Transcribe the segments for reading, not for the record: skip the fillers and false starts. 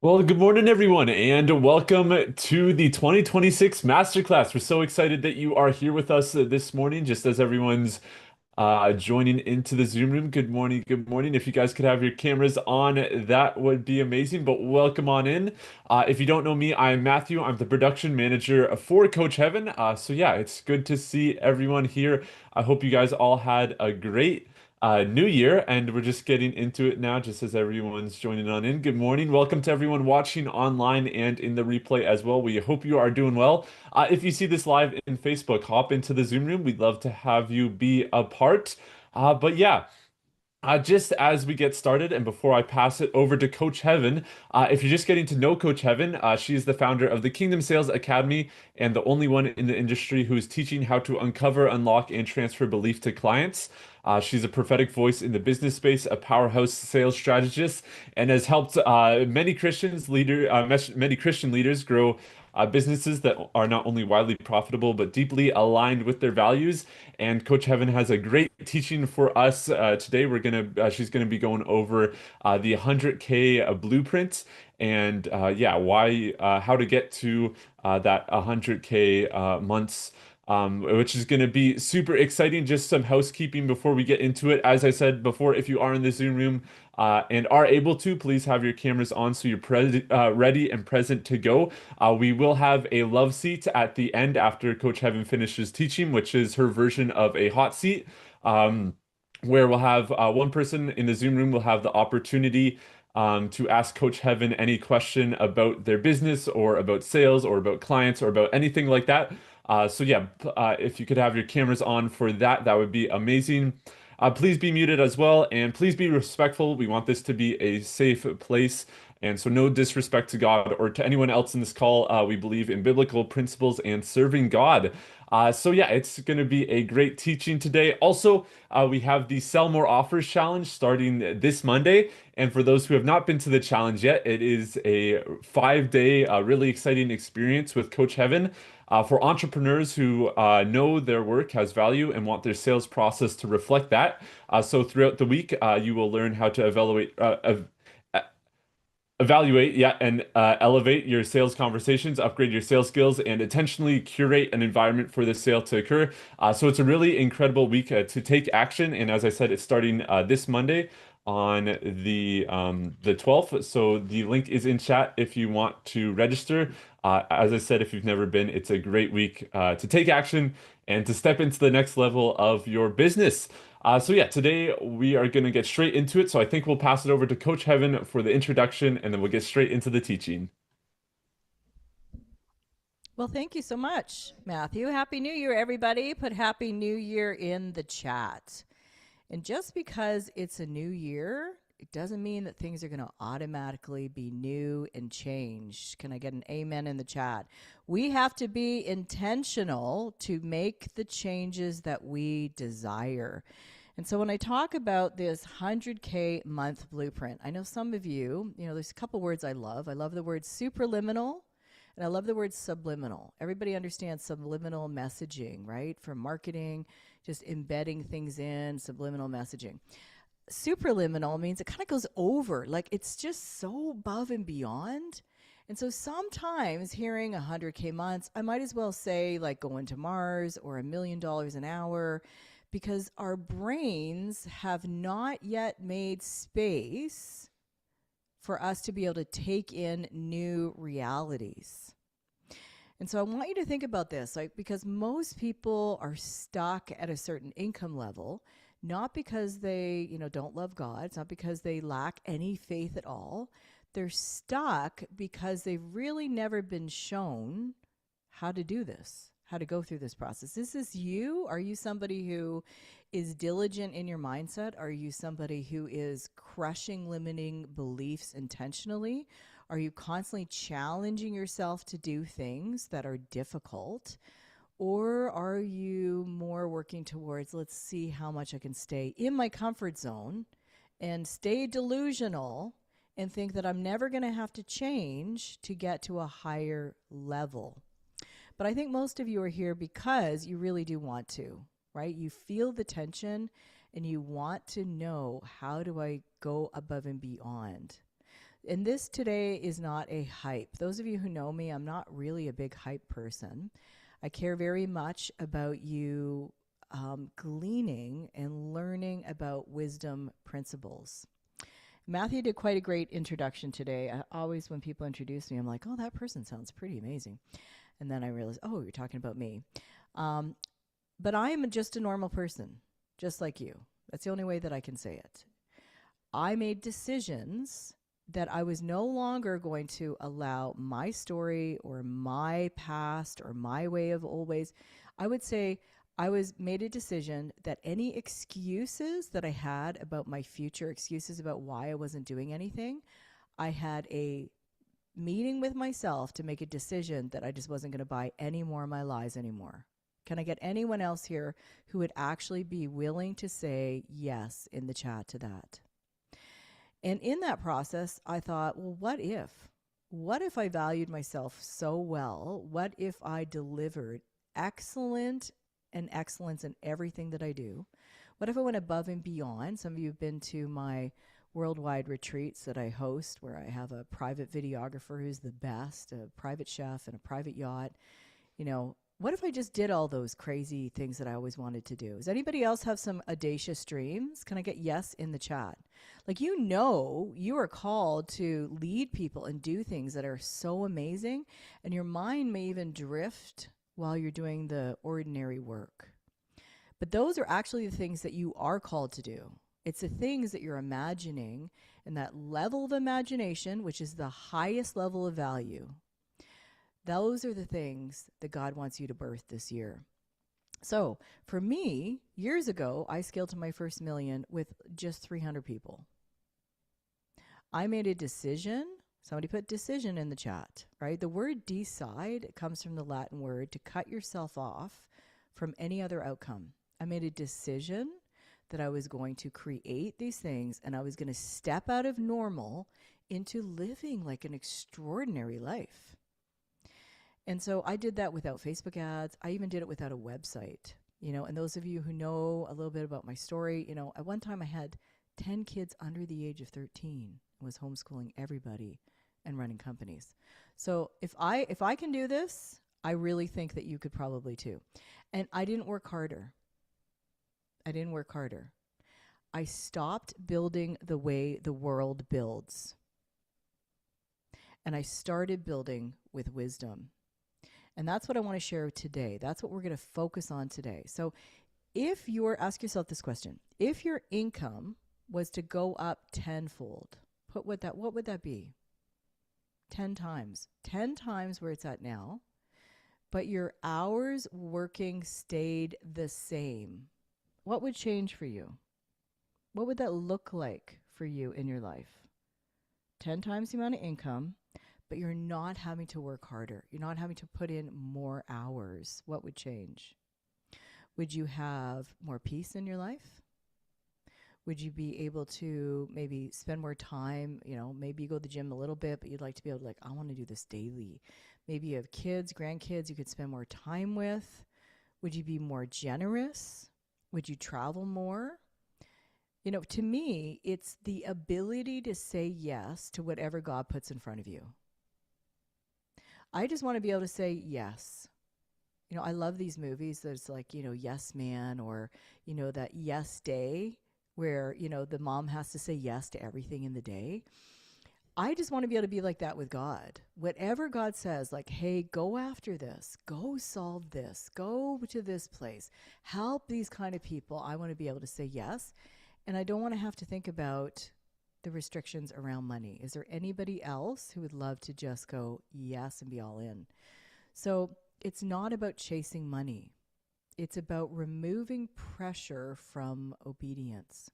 Well, good morning, everyone, and welcome to the 2026 Masterclass. We're so excited that you are here with us this morning, just as everyone's joining into the Zoom room. Good morning, good morning. If you guys could have your cameras on, that would be amazing, but welcome on in. If you don't know me, I'm Matthew. I'm the production manager for Coach Heaven. So yeah, it's good to see everyone here. I hope you guys all had a great new year, and we're just getting into it now, just as everyone's joining on in. Good morning. Welcome to everyone watching online and in the replay as well. We hope you are doing well. If you see this live in Facebook, hop into the Zoom room. We'd love to have you be a part. But yeah. Just as we get started, and before I pass it over to Coach Heaven, if you're just getting to know Coach Heaven, she is the founder of the Kingdom Sales Academy and the only one in the industry who is teaching how to uncover, unlock, and transfer belief to clients. She's a prophetic voice in the business space, a powerhouse sales strategist, and has helped many Christian leaders grow businesses that are not only widely profitable but deeply aligned with their values. And Coach Heaven has a great teaching for us today. She's gonna be going over the 100K blueprint and how to get to that 100K months. Which is going to be super exciting. Just some housekeeping before we get into it. As I said before, if you are in the Zoom room and are able to, please have your cameras on so you're ready and present to go. We will have a love seat at the end after Coach Heaven finishes teaching, which is her version of a hot seat, where we'll have one person in the Zoom room will have the opportunity to ask Coach Heaven any question about their business or about sales or about clients or about anything like that. If you could have your cameras on for that, that would be amazing. Please be muted as well, and please be respectful. We want this to be a safe place. And so, no disrespect to God or to anyone else in this call. We believe in biblical principles and serving God. It's going to be a great teaching today. Also, we have the Sell More Offers Challenge starting this Monday. And for those who have not been to the challenge yet, it is a 5 day, really exciting experience with Coach Heaven. For entrepreneurs who know their work has value and want their sales process to reflect that. So throughout the week, you will learn how to evaluate, yeah, and elevate your sales conversations, upgrade your sales skills, and intentionally curate an environment for the sale to occur. So it's a really incredible week to take action. And as I said, it's starting this Monday on the 12th. So the link is in chat if you want to register. As I said, if you've never been, it's a great week to take action and to step into the next level of your business. Today we are going to get straight into it. So I think we'll pass it over to Coach Heaven for the introduction, and then we'll get straight into the teaching. Well, thank you so much, Matthew. Happy New Year, everybody. Put Happy New Year in the chat. And just because it's a new year, it doesn't mean that things are going to automatically be new and changed. Can I get an amen in the chat? We have to be intentional to make the changes that we desire. And so when I talk about this 100K month blueprint, I know some of you, there's a couple words I love. I love the word superliminal and I love the word subliminal. Everybody understands subliminal messaging, right? For marketing, just embedding things in, subliminal messaging. Superliminal means it kind of goes over, like it's just so above and beyond. And so sometimes hearing 100K months, I might as well say like going to Mars or $1 million an hour, because our brains have not yet made space for us to be able to take in new realities. And so I want you to think about this, like, because most people are stuck at a certain income level, not because they, don't love God. It's not because they lack any faith at all. They're stuck because they've really never been shown how to do this, how to go through this process. Is this you? Are you somebody who is diligent in your mindset? Are you somebody who is crushing limiting beliefs intentionally? Are you constantly challenging yourself to do things that are difficult? Or are you more working towards, let's see how much I can stay in my comfort zone and stay delusional and think that I'm never going to have to change to get to a higher level? But I think most of you are here because you really do want to, right? You feel the tension and you want to know, how do I go above and beyond? And this today is not a hype. Those of you who know me, I'm not really a big hype person. I care very much about you gleaning and learning about wisdom principles. Matthew did quite a great introduction today. I always, when people introduce me, I'm like, oh, that person sounds pretty amazing. And then I realize, oh, you're talking about me. Um, but I am just a normal person, just like you. That's the only way that I can say it. I made decisions that I was no longer going to allow my story or my past or my way of always. I would say I was made a decision that any excuses that I had about my future, excuses about why I wasn't doing anything, I had a meeting with myself to make a decision that I just wasn't going to buy any more of my lies anymore. Can I get anyone else here who would actually be willing to say yes in the chat to that? And in that process, I thought, well, what if? What if I valued myself so well? What if I delivered excellent and excellence in everything that I do? What if I went above and beyond? Some of you have been to my worldwide retreats that I host, where I have a private videographer who's the best, a private chef, and a private yacht. You know, what if I just did all those crazy things that I always wanted to do? Does anybody else have some audacious dreams? Can I get yes in the chat? Like, you know, you are called to lead people and do things that are so amazing, and your mind may even drift while you're doing the ordinary work. But those are actually the things that you are called to do. It's the things that you're imagining, and that level of imagination, which is the highest level of value, those are the things that God wants you to birth this year. So for me, years ago, I scaled to my first million with just 300 people. I made a decision. Somebody put decision in the chat, right? The word decide comes from the Latin word to cut yourself off from any other outcome. I made a decision that I was going to create these things, and I was going to step out of normal into living like an extraordinary life. And so I did that without Facebook ads. I even did it without a website, you know. And those of you who know a little bit about my story, you know, at one time I had 10 kids under the age of 13 and was homeschooling everybody and running companies. So if I can do this, I really think that you could probably too. And I didn't work harder. I stopped building the way the world builds. And I started building with wisdom. And that's what I want to share today. That's what we're going to focus on today. So ask yourself this question. If your income was to go up tenfold, what would that be? 10 times. 10 times where it's at now, but your hours working stayed the same. What would change for you? What would that look like for you in your life? 10 times the amount of income, but you're not having to work harder. You're not having to put in more hours. What would change? Would you have more peace in your life? Would you be able to maybe spend more time? You know, maybe you go to the gym a little bit, but you'd like to be able to, like, I want to do this daily. Maybe you have kids, grandkids you could spend more time with. Would you be more generous? Would you travel more? You know, to me, it's the ability to say yes to whatever God puts in front of you. I just want to be able to say yes. You know, I love these movies. There's like, you know, Yes Man, or, you know, that Yes Day where, you know, the mom has to say yes to everything in the day. I just want to be able to be like that with God. Whatever God says, like, hey, go after this, go solve this, go to this place, help these kind of people. I want to be able to say yes. And I don't want to have to think about the restrictions around money. Is there anybody else who would love to just go yes and be all in? So it's not about chasing money. It's about removing pressure from obedience.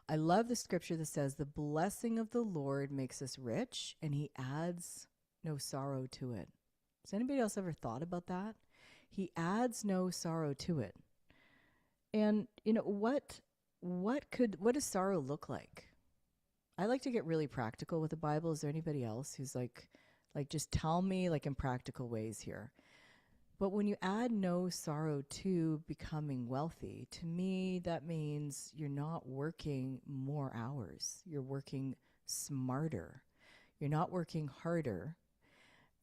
I love the scripture that says, the blessing of the Lord makes us rich, and he adds no sorrow to it. Has anybody else ever thought about that? He adds no sorrow to it. And, you know, what does sorrow look like? I like to get really practical with the Bible. Is there anybody else who's like just tell me, like, in practical ways here? But when you add no sorrow to becoming wealthy, to me, that means you're not working more hours. You're working smarter. You're not working harder.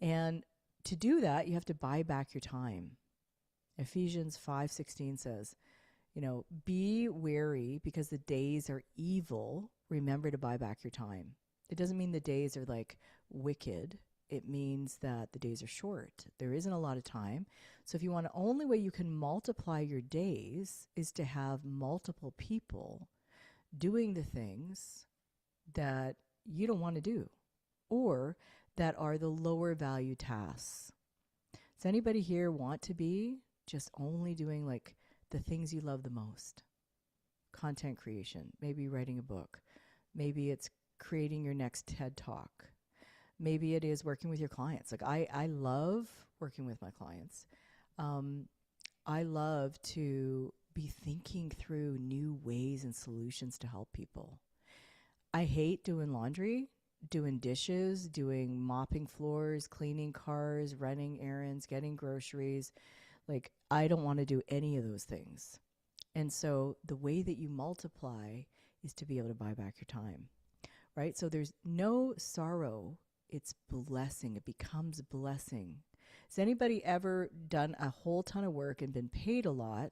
And to do that, you have to buy back your time. Ephesians 5:16 says, be wary because the days are evil. Remember to buy back your time. It doesn't mean the days are like wicked. It means that the days are short. There isn't a lot of time. So if you want, the only way you can multiply your days is to have multiple people doing the things that you don't want to do or that are the lower value tasks. Does anybody here want to be just only doing like the things you love the most? Content creation, maybe writing a book, maybe it's creating your next TED Talk. Maybe it is working with your clients. Like I love working with my clients. I love to be thinking through new ways and solutions to help people. I hate doing laundry, doing dishes, doing mopping floors, cleaning cars, running errands, getting groceries. Like I don't want to do any of those things. And so the way that you multiply is to be able to buy back your time, right? So there's no sorrow. It's blessing. It becomes blessing. Has anybody ever done a whole ton of work and been paid a lot,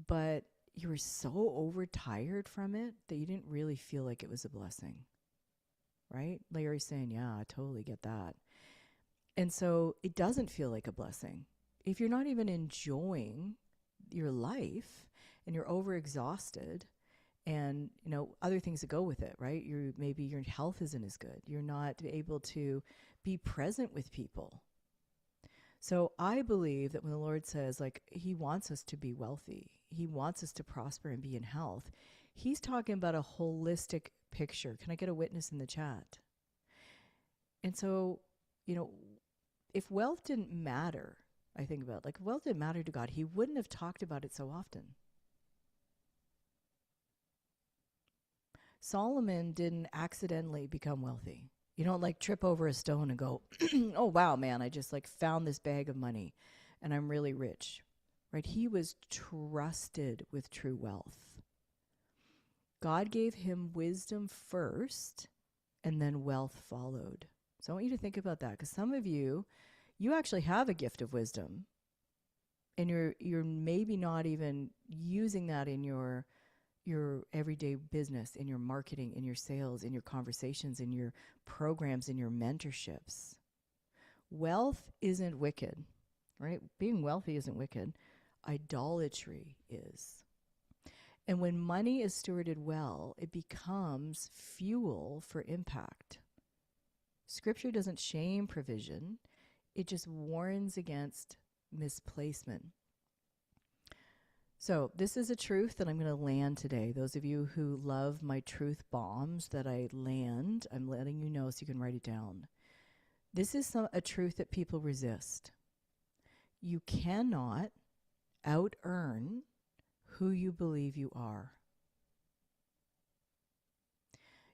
but you were so overtired from it that you didn't really feel like it was a blessing, right? Larry's saying, yeah, I totally get that. And so it doesn't feel like a blessing. If you're not even enjoying your life and you're overexhausted, and other things that go with it, right? Maybe your health isn't as good. You're not able to be present with people. So I believe that when the Lord says, like, he wants us to be wealthy, he wants us to prosper and be in health, he's talking about a holistic picture. Can I get a witness in the chat? And so, if wealth didn't matter, I think about, like, if wealth didn't matter to God, he wouldn't have talked about it so often. Solomon didn't accidentally become wealthy. You don't like trip over a stone and go, oh, wow, man, I just like found this bag of money and I'm really rich, right? He was trusted with true wealth. God gave him wisdom first and then wealth followed. So I want you to think about that, because some of you actually have a gift of wisdom and you're maybe not even using that in your everyday business, in your marketing, in your sales, in your conversations, in your programs, in your mentorships. Wealth isn't wicked, right? Being wealthy isn't wicked. Idolatry is. And when money is stewarded well, it becomes fuel for impact. Scripture doesn't shame provision. It just warns against misplacement. So this is a truth that I'm going to land today. Those of you who love my truth bombs that I land, I'm letting you know so you can write it down. This is a truth that people resist. You cannot out-earn who you believe you are.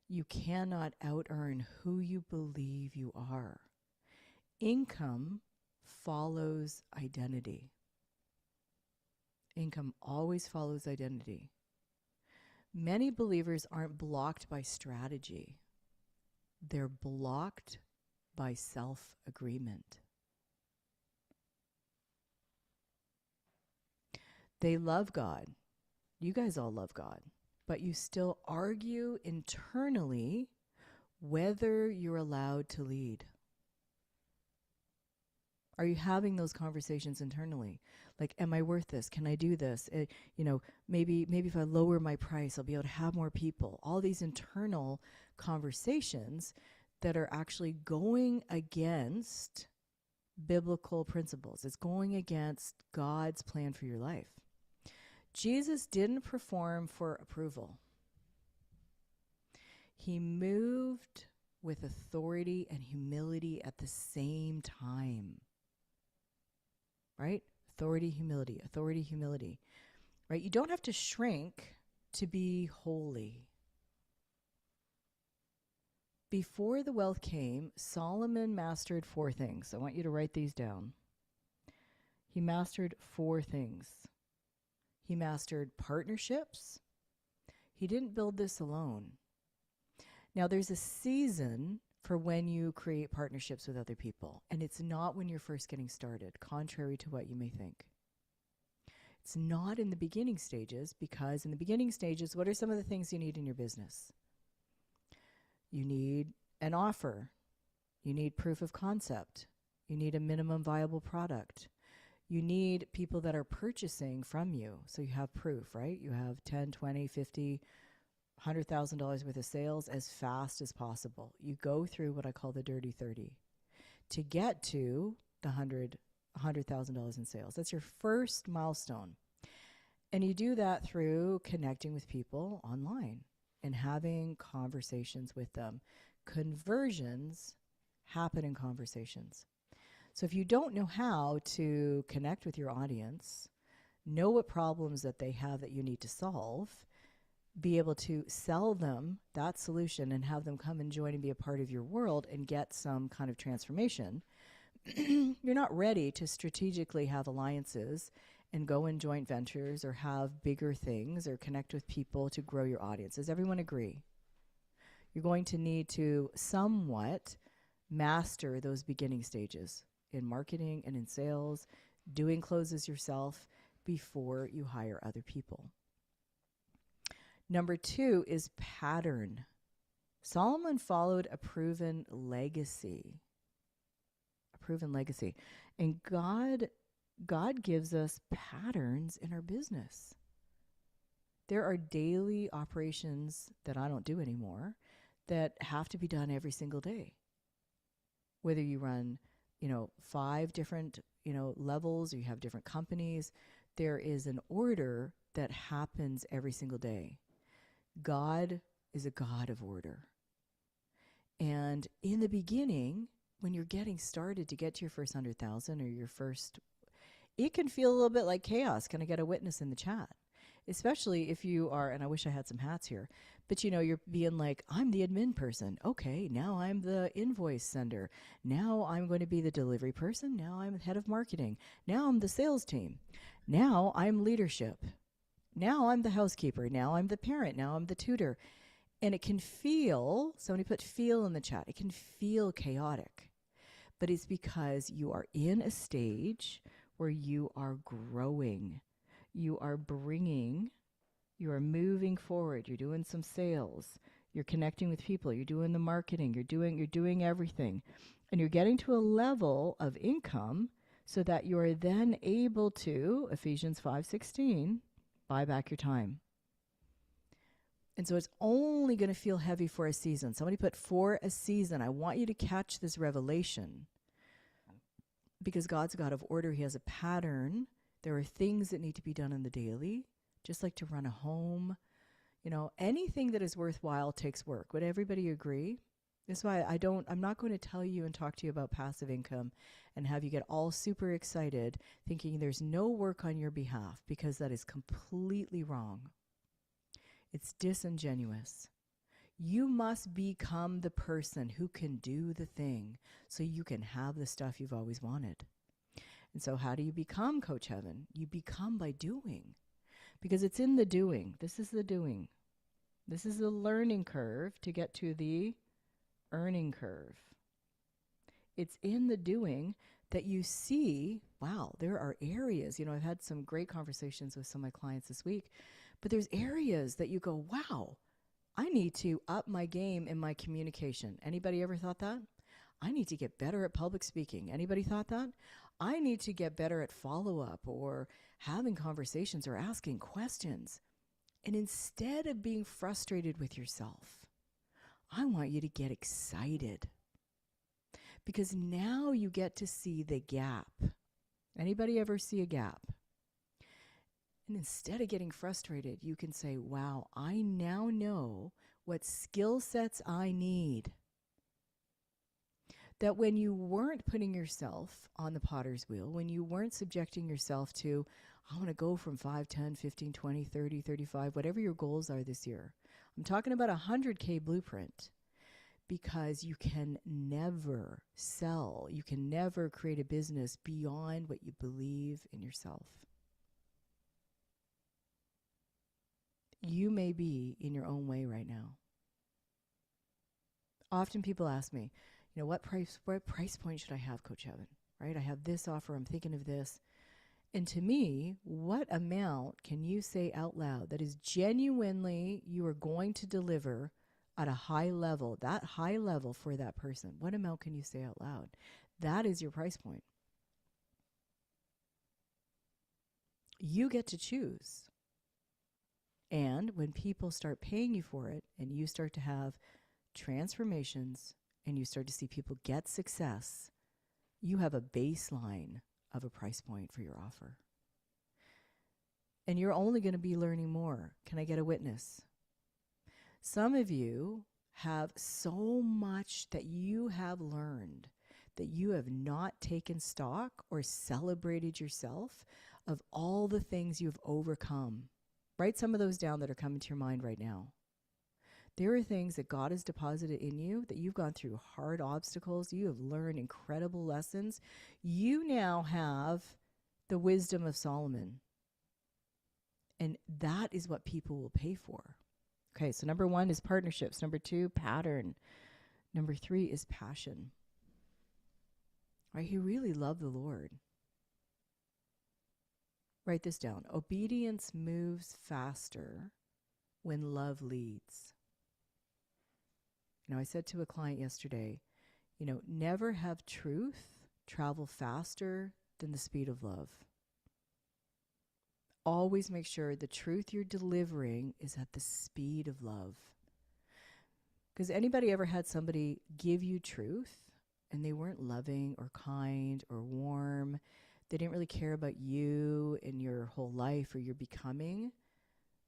You cannot out-earn who you believe you are. Income follows identity. Income always follows identity. Many believers aren't blocked by strategy. They're blocked by self-agreement. They love God. You guys all love God. But you still argue internally whether you're allowed to lead. Are you having those conversations internally? Like, am I worth this? Can I do this? Maybe if I lower my price, I'll be able to have more people. All these internal conversations that are actually going against biblical principles. It's going against God's plan for your life. Jesus didn't perform for approval. He moved with authority and humility at the same time. Right? Authority, humility, right? You don't have to shrink to be holy. Before the wealth came, Solomon mastered 4 things. I want you to write these down. He mastered 4 things. He mastered partnerships. He didn't build this alone. Now, there's a season for when you create partnerships with other people, and it's not when you're first getting started, contrary to what you may think. It's not in the beginning stages, because in the beginning stages, what are some of the things you need in your business? You need an offer. You need proof of concept. You need a minimum viable product. You need people that are purchasing from you. So you have proof, right? You have 10, 20, 50, $100,000 worth of sales as fast as possible. You go through what I call the dirty 30 to get to the $100,000 in sales. That's your first milestone. And you do that through connecting with people online and having conversations with them. Conversions happen in conversations. So if you don't know how to connect with your audience, know what problems that they have that you need to solve, be able to sell them that solution and have them come and join and be a part of your world and get some kind of transformation, you're not ready to strategically have alliances and go in joint ventures or have bigger things or connect with people to grow your audience. Does everyone agree? You're going to need to somewhat master those beginning stages in marketing and in sales, doing closes yourself before you hire other people. Number 2 is pattern. Solomon followed a proven legacy. And God gives us patterns in our business. There are daily operations that I don't do anymore that have to be done every single day. Whether you run, 5 different, levels, or you have different companies, there is an order that happens every single day. God is a God of order. And in the beginning, when you're getting started to get to your first 100,000 or your first, it can feel a little bit like chaos. Can I get a witness in the chat? Especially if you are, and I wish I had some hats here, but you're being like, I'm the admin person. Okay, now I'm the invoice sender. Now I'm going to be the delivery person. Now I'm the head of marketing. Now I'm the sales team. Now I'm leadership. Now I'm the housekeeper. Now I'm the parent. Now I'm the tutor. And it can feel, somebody put feel in the chat, it can feel chaotic. But it's because you are in a stage where you are growing. You are moving forward. You're doing some sales. You're connecting with people. You're doing the marketing. You're doing everything. And you're getting to a level of income so that you are then able to, Ephesians 5:16, buy back your time. And so it's only going to feel heavy for a season. Somebody put for a season. I want you to catch this revelation. Because God's a God of order. He has a pattern. There are things that need to be done in the daily, just like to run a home. Anything that is worthwhile takes work. Would everybody agree? That's why I'm not going to tell you and talk to you about passive income and have you get all super excited thinking there's no work on your behalf, because that is completely wrong. It's disingenuous. You must become the person who can do the thing so you can have the stuff you've always wanted. And so how do you become Coach Heaven? You become by doing, because it's in the doing. This is the doing. This is the learning curve to get to the earning curve. It's in the doing that you see, wow, there are areas. I've had some great conversations with some of my clients this week, but there's areas that you go, wow, I need to up my game in my communication. Anybody ever thought that? I need to get better at public speaking. Anybody thought that? I need to get better at follow-up or having conversations or asking questions. And instead of being frustrated with yourself, I want you to get excited, because now you get to see the gap. Anybody ever see a gap? And instead of getting frustrated, you can say, wow, I now know what skill sets I need. That when you weren't putting yourself on the potter's wheel, when you weren't subjecting yourself to, I want to go from 5, 10, 15, 20, 30, 35, whatever your goals are this year. I'm talking about a 100K blueprint, because you can never sell. You can never create a business beyond what you believe in yourself. You may be in your own way right now. Often people ask me, what price point should I have, Coach Evan? Right? I have this offer. I'm thinking of this. And to me, what amount can you say out loud that is genuinely you are going to deliver at a high level, that high level for that person? What amount can you say out loud? That is your price point. You get to choose. And when people start paying you for it and you start to have transformations and you start to see people get success, you have a baseline of a price point for your offer. And you're only going to be learning more. Can I get a witness? Some of you have so much that you have learned that you have not taken stock or celebrated yourself of all the things you've overcome. Write some of those down that are coming to your mind right now. There are things that God has deposited in you that you've gone through hard obstacles. You have learned incredible lessons. You now have the wisdom of Solomon. And that is what people will pay for. Okay, so number 1 is partnerships. Number 2, pattern. Number 3 is passion. Right? You really love the Lord. Write this down. Obedience moves faster when love leads. I said to a client yesterday, never have truth travel faster than the speed of love. Always make sure the truth you're delivering is at the speed of love. Because anybody ever had somebody give you truth and they weren't loving or kind or warm? They didn't really care about you and your whole life or your becoming.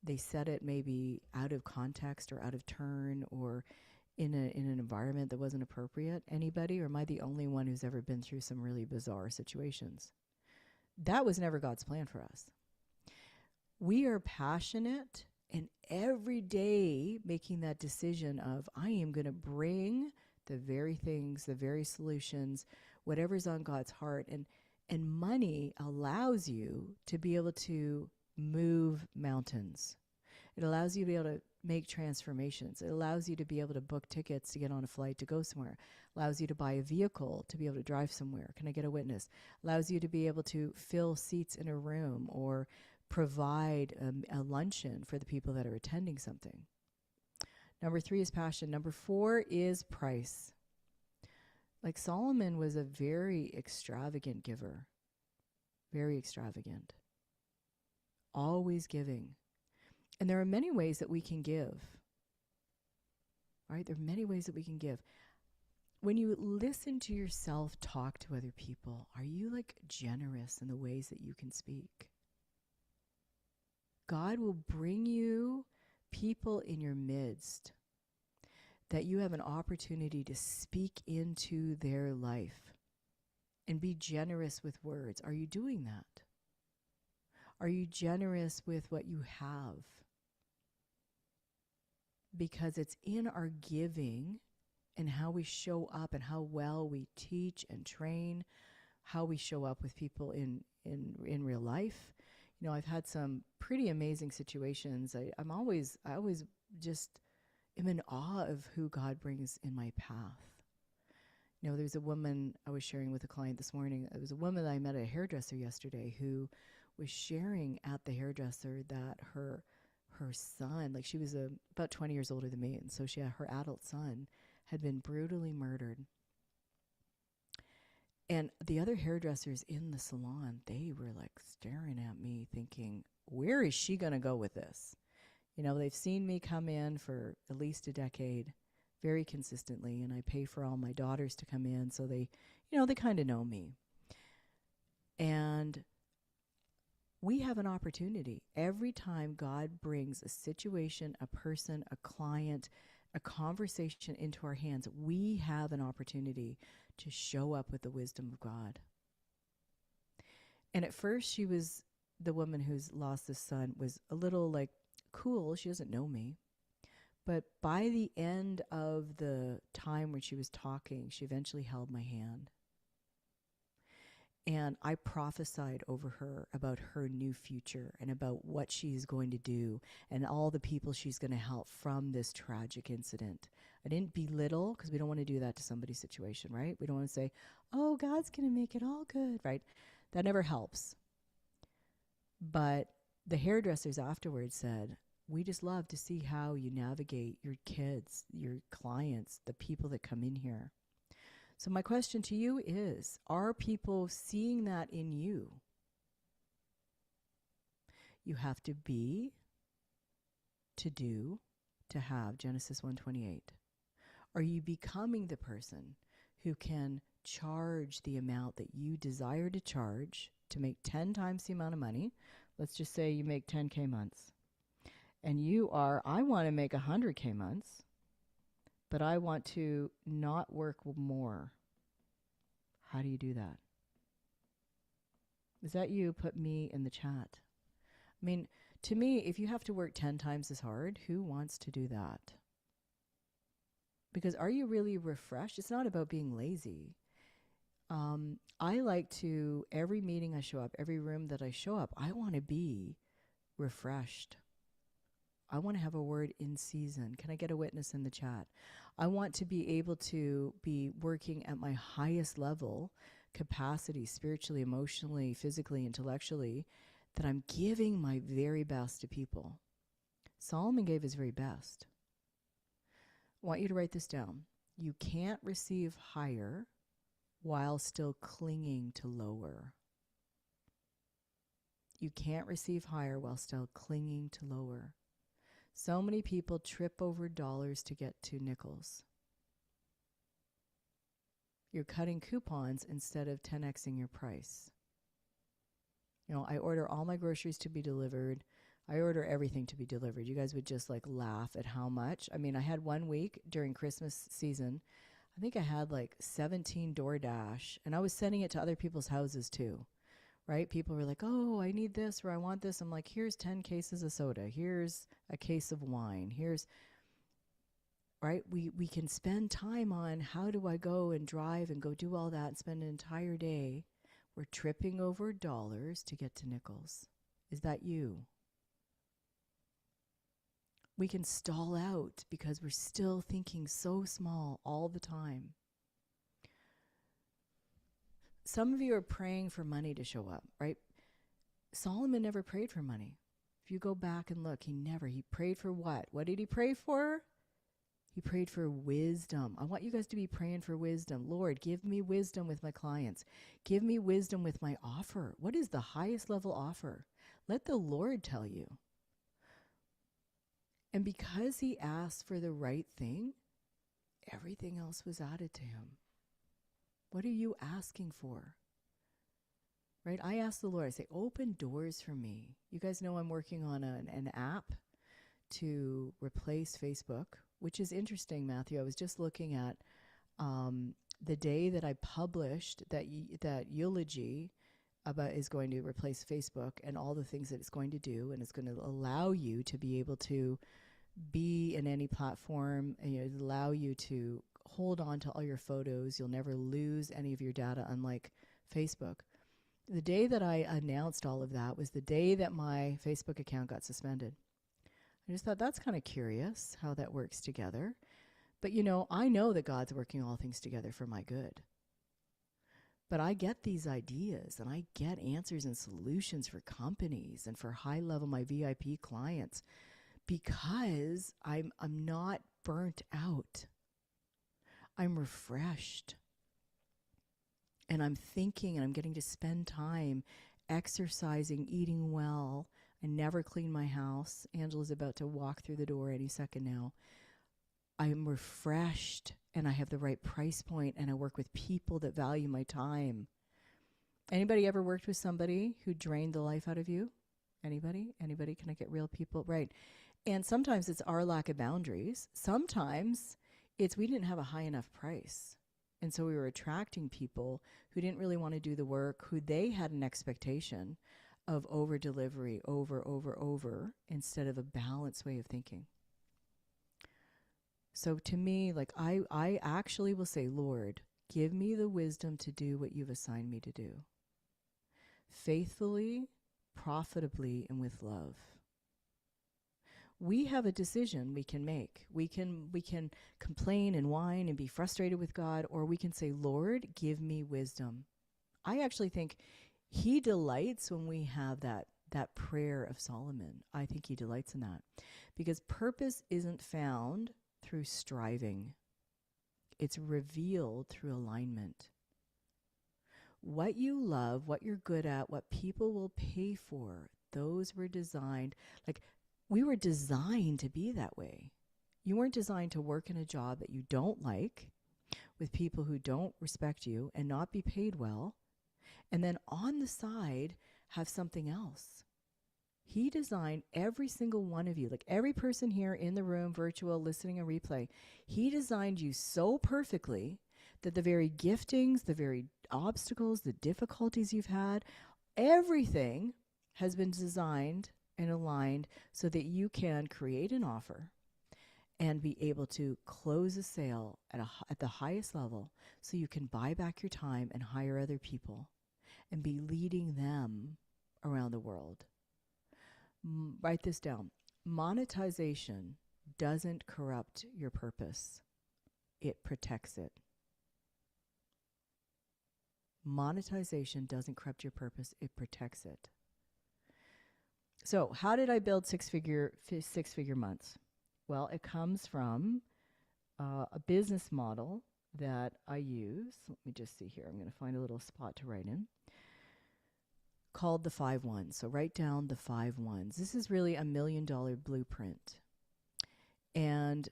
They said it maybe out of context or out of turn or in an environment that wasn't appropriate. Anybody, or am I the only one who's ever been through some really bizarre situations? That was never God's plan for us. We are passionate and every day making that decision of I am going to bring the very things, the very solutions, whatever's on God's heart. And money allows you to be able to move mountains. It allows you to be able to make transformations. It allows you to be able to book tickets to get on a flight to go somewhere. Allows you to buy a vehicle to be able to drive somewhere. Can I get a witness? Allows you to be able to fill seats in a room or provide a luncheon for the people that are attending something. Number 3 is passion. Number 4 is price. Like Solomon was a very extravagant giver. Very extravagant. Always giving. And there are many ways that we can give. Right? There are many ways that we can give. When you listen to yourself talk to other people, are you like generous in the ways that you can speak? God will bring you people in your midst that you have an opportunity to speak into their life and be generous with words. Are you doing that? Are you generous with what you have? Because it's in our giving and how we show up and how well we teach and train, how we show up with people in real life. I've had some pretty amazing situations. I always just am in awe of who God brings in my path. There's a woman I was sharing with a client this morning. It was a woman that I met at a hairdresser yesterday who was sharing at the hairdresser that her son, like she was about 20 years older than me, and so her adult son had been brutally murdered. And the other hairdressers in the salon, they were like staring at me thinking, where is she going to go with this? They've seen me come in for at least a decade very consistently, and I pay for all my daughters to come in, so they kind of know me. And we have an opportunity every time God brings a situation, a person, a client, a conversation into our hands. We have an opportunity to show up with the wisdom of God. And at first, the woman who's lost this son was a little like cool. She doesn't know me. But by the end of the time when she was talking, she eventually held my hand. And I prophesied over her about her new future and about what she's going to do and all the people she's going to help from this tragic incident. I didn't belittle, because we don't want to do that to somebody's situation, right? We don't want to say, oh, God's going to make it all good, right? That never helps. But the hairdressers afterwards said, we just love to see how you navigate your kids, your clients, the people that come in here. So my question to you is, are people seeing that in you? You have to be, to do, to have, Genesis 1:28. Are you becoming the person who can charge the amount that you desire to charge to make 10 times the amount of money? Let's just say you make 10K months. And you are, I want to make 100K months, but I want to not work more. How do you do that? Is that you? Put me in the chat. I mean, to me, if you have to work 10 times as hard, who wants to do that? Because are you really refreshed? It's not about being lazy. I like to, every meeting I show up, every room that I show up, I want to be refreshed. I want to have a word in season. Can I get a witness in the chat? I want to be able to be working at my highest level capacity, spiritually, emotionally, physically, intellectually, that I'm giving my very best to people. Solomon gave his very best. I want you to write this down. You can't receive higher while still clinging to lower. You can't receive higher while still clinging to lower. So many people trip over dollars to get to nickels. You're cutting coupons instead of 10xing your price. You know, I order all my groceries to be delivered. I order everything to be delivered. You guys would just like laugh at how much. I mean, I had 1 week during Christmas season. I think I had like 17 DoorDash, and I was sending it to other people's houses too, right? People were like, oh, I need this or I want this. I'm like, here's 10 cases of soda. Here's a case of wine. Here's, right? We can spend time on how do I go and drive and go do all that and spend an entire day. We're tripping over dollars to get to nickels. Is that you? We can stall out because we're still thinking so small all the time. Some of you are praying for money to show up, right? Solomon never prayed for money. If you go back and look, he prayed for what? What did he pray for? He prayed for wisdom. I want you guys to be praying for wisdom. Lord, give me wisdom with my clients. Give me wisdom with my offer. What is the highest level offer? Let the Lord tell you. And because he asked for the right thing, everything else was added to him. What are you asking for? Right? I ask the Lord, I say, open doors for me. You guys know I'm working on an app to replace Facebook, which is interesting, Matthew. I was just looking at the day that I published that eulogy about is going to replace Facebook and all the things that it's going to do, and it's going to allow you to be able to be in any platform, and allow you to hold on to all your photos. You'll never lose any of your data, unlike Facebook. The day that I announced all of that was the day that my Facebook account got suspended. I just thought that's kind of curious how that works together. But I know that God's working all things together for my good. But I get these ideas and I get answers and solutions for companies and for high level, my VIP clients, because I'm not burnt out. I'm refreshed. And I'm thinking, and I'm getting to spend time exercising, eating well. I never clean my house. Angela's about to walk through the door any second now. I'm refreshed, and I have the right price point, and I work with people that value my time. Anybody ever worked with somebody who drained the life out of you? Anybody? Anybody? Can I get real people? Right. And sometimes it's our lack of boundaries. Sometimes it's we didn't have a high enough price. And so we were attracting people who didn't really want to do the work, who they had an expectation of over delivery, over, instead of a balanced way of thinking. So to me, like I actually will say, Lord, give me the wisdom to do what you've assigned me to do. faithfully, profitably, and with love. We have a decision we can make. We can complain and whine and be frustrated with God, or we can say, Lord, give me wisdom. I actually think he delights when we have that prayer of Solomon. I think he delights in that, because purpose isn't found through striving. It's revealed through alignment. What you love, what you're good at, what people will pay for, those were designed, like, we were designed to be that way. You weren't designed to work in a job that you don't like, with people who don't respect you and not be paid well, and then on the side have something else. He designed every single one of you, like every person here in the room, virtual, listening, and replay. He designed you so perfectly that the very giftings, the very obstacles, the difficulties you've had, everything has been designed and aligned so that you can create an offer and be able to close a sale at the highest level, so you can buy back your time and hire other people and be leading them around the world. Write this down. Monetization doesn't corrupt your purpose. It protects it. Monetization doesn't corrupt your purpose. It protects it. So how did I build six-figure months? Well, it comes from a business model that I use. Let me just see here. I'm going to find a little spot to write in, called the 5 1s. So write down the 5 1s. This is really $1 million blueprint. And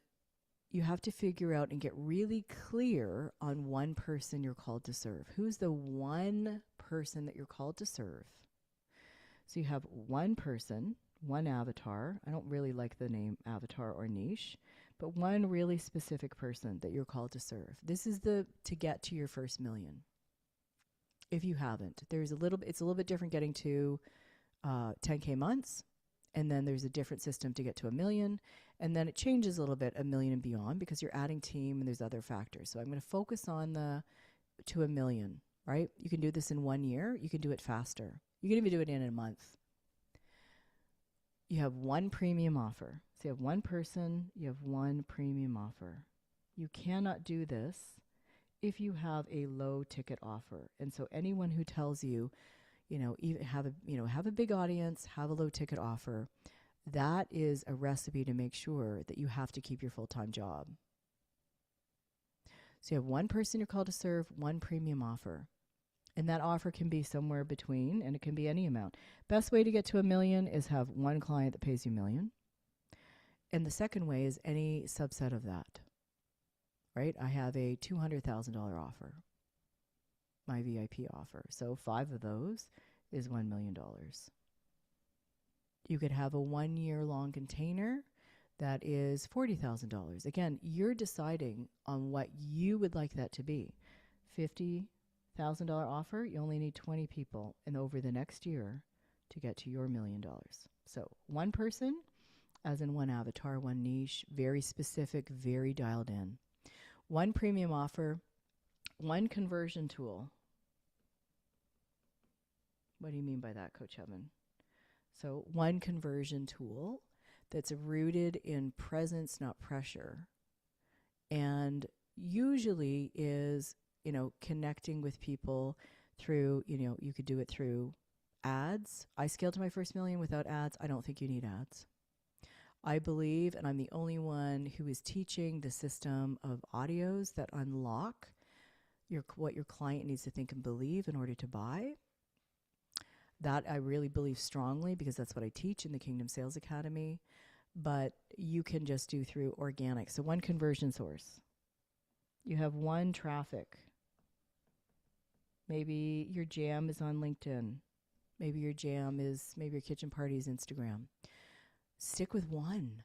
you have to figure out and get really clear on one person you're called to serve. Who's the one person that you're called to serve? So you have one person, one avatar. I don't really like the name avatar or niche, but one really specific person that you're called to serve. This is to get to your first million. If you haven't, it's a little bit different getting to 10K months. And then there's a different system to get to $1 million. And then it changes a little bit, $1 million and beyond, because you're adding team and there's other factors. So I'm going to focus on to $1 million, right? You can do this in 1 year. You can do it faster. You can even do it in a month. You have one premium offer. So you have one person, you have one premium offer. You cannot do this if you have a low ticket offer. And so anyone who tells you, even have a big audience, have a low ticket offer, that is a recipe to make sure that you have to keep your full-time job. So you have one person you're called to serve, one premium offer. And that offer can be somewhere between, and it can be any amount. Best way to get to $1 million is have one client that pays you $1 million. And the second way is any subset of that, right? I have a $200,000 offer, my VIP offer. So 5 of those is $1 million. You could have a 1 year long container that is $40,000. Again, you're deciding on what you would like that to be. $50,000 offer, you only need 20 people, and over the next year to get to your $1 million. So one person, as in one avatar, one niche, very specific, very dialed in. One premium offer, one conversion tool. What do you mean by that, Coach Evan? So one conversion tool that's rooted in presence, not pressure, and usually is, connecting with people through, you could do it through ads. I scaled to my first $1 million without ads. I don't think you need ads. I believe, and I'm the only one who is teaching the system of audios that unlock what your client needs to think and believe in order to buy. That I really believe strongly, because that's what I teach in the Kingdom Sales Academy. But you can just do through organic. So one conversion source. You have one traffic. Maybe your jam is on LinkedIn. Maybe your kitchen party is Instagram. Stick with one.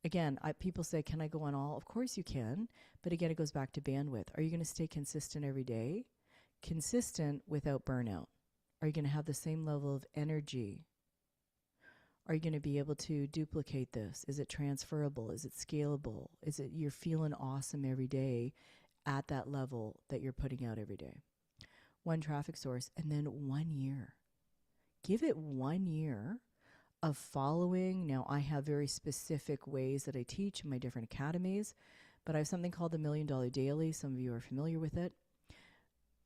Again, people say, can I go on all? Of course you can. But again, it goes back to bandwidth. Are you going to stay consistent every day? Consistent without burnout. Are you going to have the same level of energy? Are you going to be able to duplicate this? Is it transferable? Is it scalable? Is it you're feeling awesome every day at that level that you're putting out every day? one traffic source, and then 1 year. Give it 1 year of following. Now, I have very specific ways that I teach in my different academies, but I have something called the $1,000,000 Daily. Some of you are familiar with it.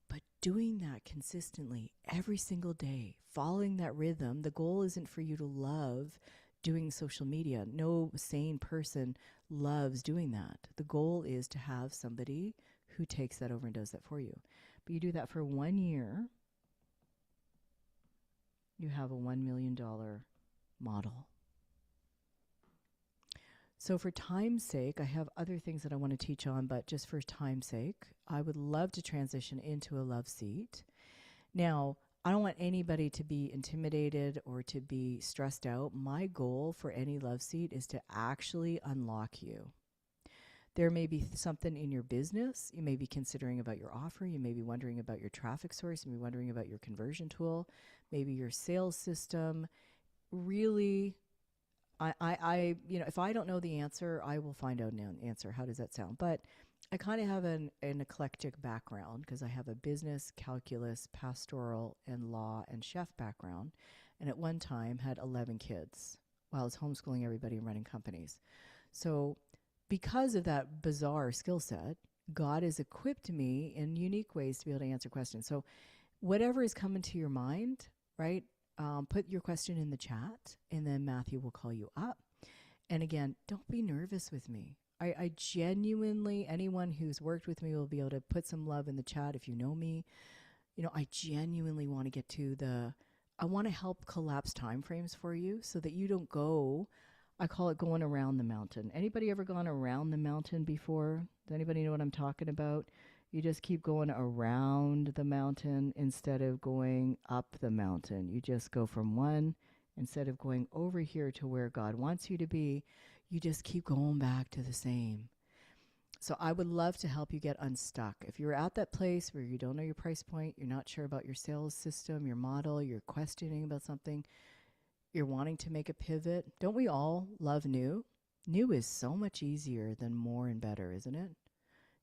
But doing that consistently every single day, following that rhythm, the goal isn't for you to love doing social media. No sane person loves doing that. The goal is to have somebody who takes that over and does that for you. But you do that for 1 year, you have a $1,000,000 model. So, for time's sake, I have other things that I want to teach on, but just for time's sake, I would love to transition into a love seat. Now, I don't want anybody to be intimidated or to be stressed out. My goal for any love seat is to actually unlock you. There may be something in your business you may be considering about your offer. You may be wondering about your traffic source. You may be wondering about your conversion tool, maybe your sales system. Really, if I don't know the answer, I will find out an answer. How does that sound? But I kind of have an eclectic background because I have a business, calculus, pastoral, and law and chef background. And at one time had 11 kids while I was homeschooling everybody and running companies. So because of that bizarre skill set, God has equipped me in unique ways to be able to answer questions. So whatever is coming to your mind, right? Put your question in the chat, and then Matthew will call you up. And again, don't be nervous with me. I genuinely, anyone who's worked with me will be able to put some love in the chat if you know me. I genuinely want to get to I want to help collapse timeframes for you so that you don't go, I call it going around the mountain. Anybody ever gone around the mountain before? Does anybody know what I'm talking about? You just keep going around the mountain instead of going up the mountain. You just go from one, instead of going over here to where God wants you to be, you just keep going back to the same. So I would love to help you get unstuck. If you're at that place where you don't know your price point, you're not sure about your sales system, your model, you're questioning about something, you're wanting to make a pivot. Don't we all love new? New is so much easier than more and better, isn't it?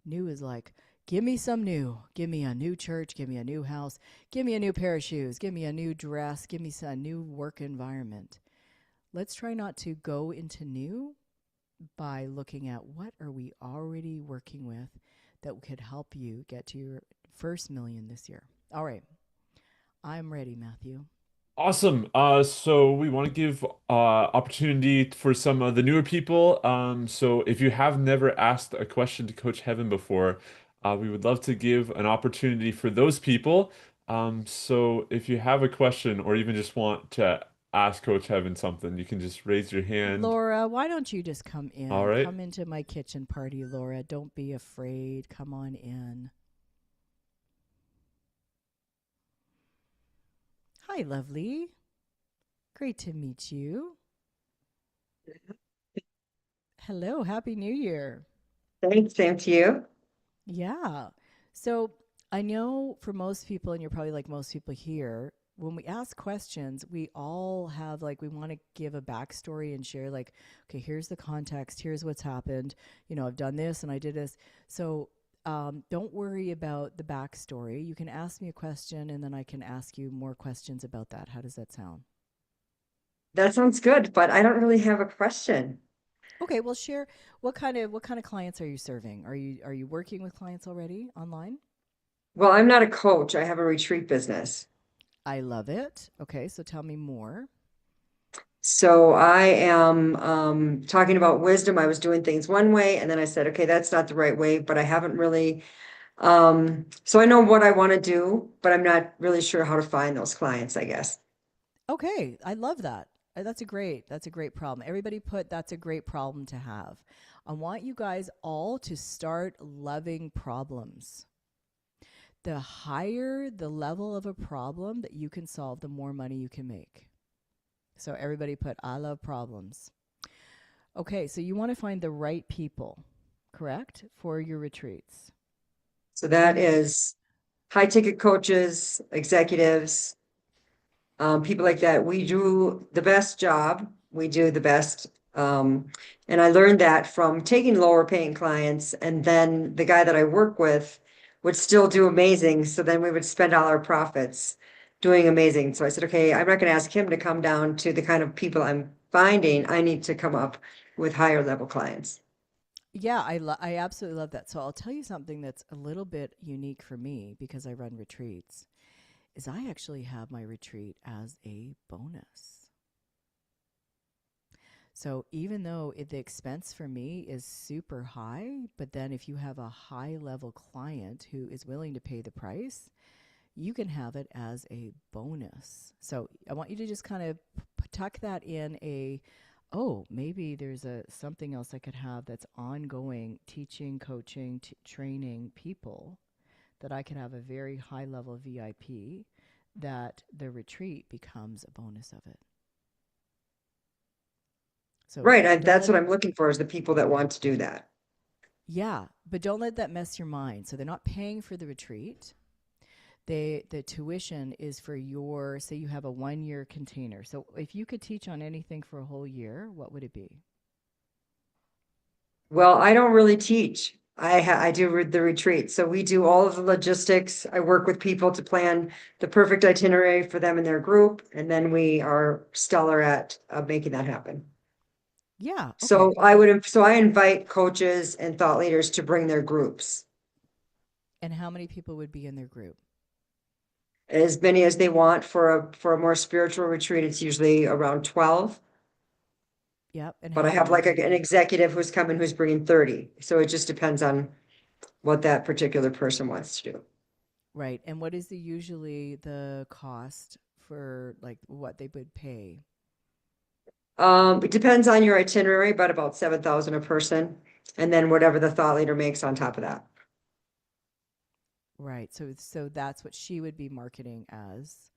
New is like, give me some new. Give me a new church. Give me a new house. Give me a new pair of shoes. Give me a new dress. Give me a new work environment. Let's try not to go into new by looking at what are we already working with that could help you get to your first million this year. All right. I'm ready, Matthew. Awesome. So we want to give opportunity for some of the newer people. So if you have never asked a question to Coach Heaven before, we would love to give an opportunity for those people. So if you have a question or even just want to ask Coach Heaven something, you can just raise your hand. Laura, why don't you just come All in? right. Come into my kitchen party, Laura. Don't be afraid. Come on in. Hi, lovely. Great to meet you. Hello, Happy New Year. Thanks, same to you. Yeah. So I know for most people, and you're probably like most people here, when we ask questions, we all have like, we want to give a backstory and share, like, okay, here's the context, here's what's happened. I've done this and I did this. So don't worry about the backstory. You can ask me a question and then I can ask you more questions about that. How does that sound? That sounds good, but I don't really have a question. Okay, well share what kind of clients are you serving? Are you working with clients already online? Well, I'm not a coach. I have a retreat business. I love it. Okay, so tell me more. So I am talking about wisdom. I was doing things one way, and then I said, okay, that's not the right way, but I haven't really. So I know what I want to do, but I'm not really sure how to find those clients, I guess. Okay, I love that. That's a great problem. Everybody put that's a great problem to have. I want you guys all to start loving problems. The higher the level of a problem that you can solve, the more money you can make. So everybody put I love problems. Okay, so you want to find the right people, correct? For your retreats. So that is high ticket coaches, executives, people like that. We do the best job. We do the best. And I learned that from taking lower paying clients. And then the guy that I work with would still do amazing. So then we would spend all our profits doing amazing. So I said, okay, I'm not going to ask him to come down to the kind of people I'm finding. I need to come up with higher level clients. Yeah, I absolutely love that. So I'll tell you something that's a little bit unique for me because I run retreats. Is I actually have my retreat as a bonus. So even though the expense for me is super high, but then if you have a high level client who is willing to pay the price, you can have it as a bonus. So I want you to just kind of tuck that in oh, maybe there's a something else I could have that's ongoing teaching, coaching, training people that I could have a very high level VIP that the retreat becomes a bonus of it. So Right. don't That's let what it, I'm looking for is the people that want to do that. yeah, but don't let that mess your mind. So they're not paying for the retreat. The tuition is for your, say you have a 1 year container. So if you could teach on anything for a whole year, what would it be? Well, I don't really teach. I do the retreat. So we do all of the logistics. I work with people to plan the perfect itinerary for them and their group, and then we are stellar at making that happen. Yeah, So okay. I invite coaches and thought leaders to bring their groups, And how many people would be in their group? as many as they want for a more spiritual retreat. It's usually around 12. Yep. And But I how have many like would an be executive who's coming who's bringing 30. So it just depends on what that particular person wants to do. right? And what is usually the cost for like what they would pay? It depends on your itinerary, but about 7,000 a person. And then whatever the thought leader makes on top of that. Right. So that's what she would be marketing as.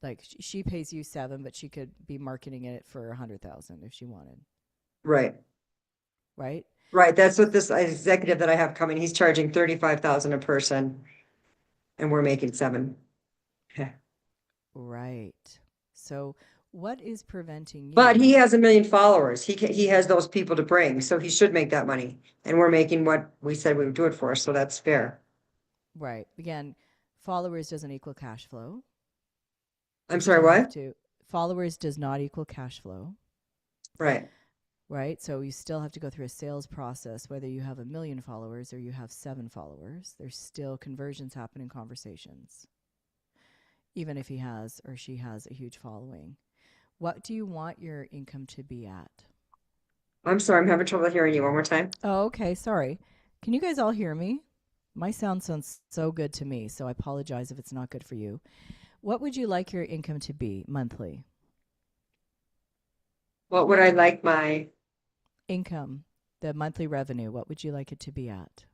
Like she pays you 7, but she could be marketing it for 100,000 if she wanted. Right. Right. Right. That's what this executive that I have coming, he's charging 35,000 a person and we're making seven. Okay. Right. So what is preventing But he you? has 1 million followers. He has those people to bring, so he should make that money. And we're making what we said we would do it for, so that's fair. Right. Again, followers doesn't equal cash flow. I'm You sorry, still have what? to, followers does not equal cash flow. Right. Right. So you still have to go through a sales process, whether you have 1 million followers or you have 7 followers. There's still conversions happening, conversations, even if he has or she has a huge following. What do you want your income to be at? I'm sorry, I'm having trouble hearing you one more time. Oh, okay. Sorry. Can you guys all hear me? My sound sounds so good to me, so I apologize if it's not good for you. What would you like your income to be monthly? What would I like my, Income, the monthly revenue, what would you like it to be at?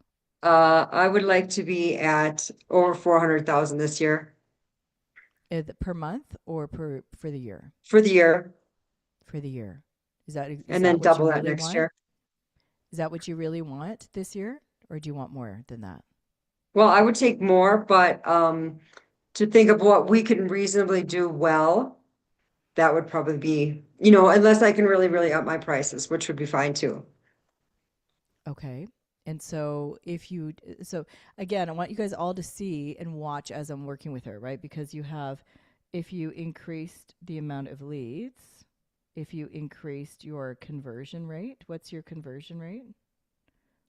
I would like to be at over 400,000 this year Per month or per for the year? for the year For the year. Is and then that what you double that really next want? year. Is that what you really want this year? Or do you want more than that? Well, I would take more, but to think of what we can reasonably do well, that would probably be, unless I can really, really up my prices, which would be fine too. Okay. And so so again, I want you guys all to see and watch as I'm working with her, right? Because if you increased the amount of leads, if you increased your conversion rate, what's your conversion rate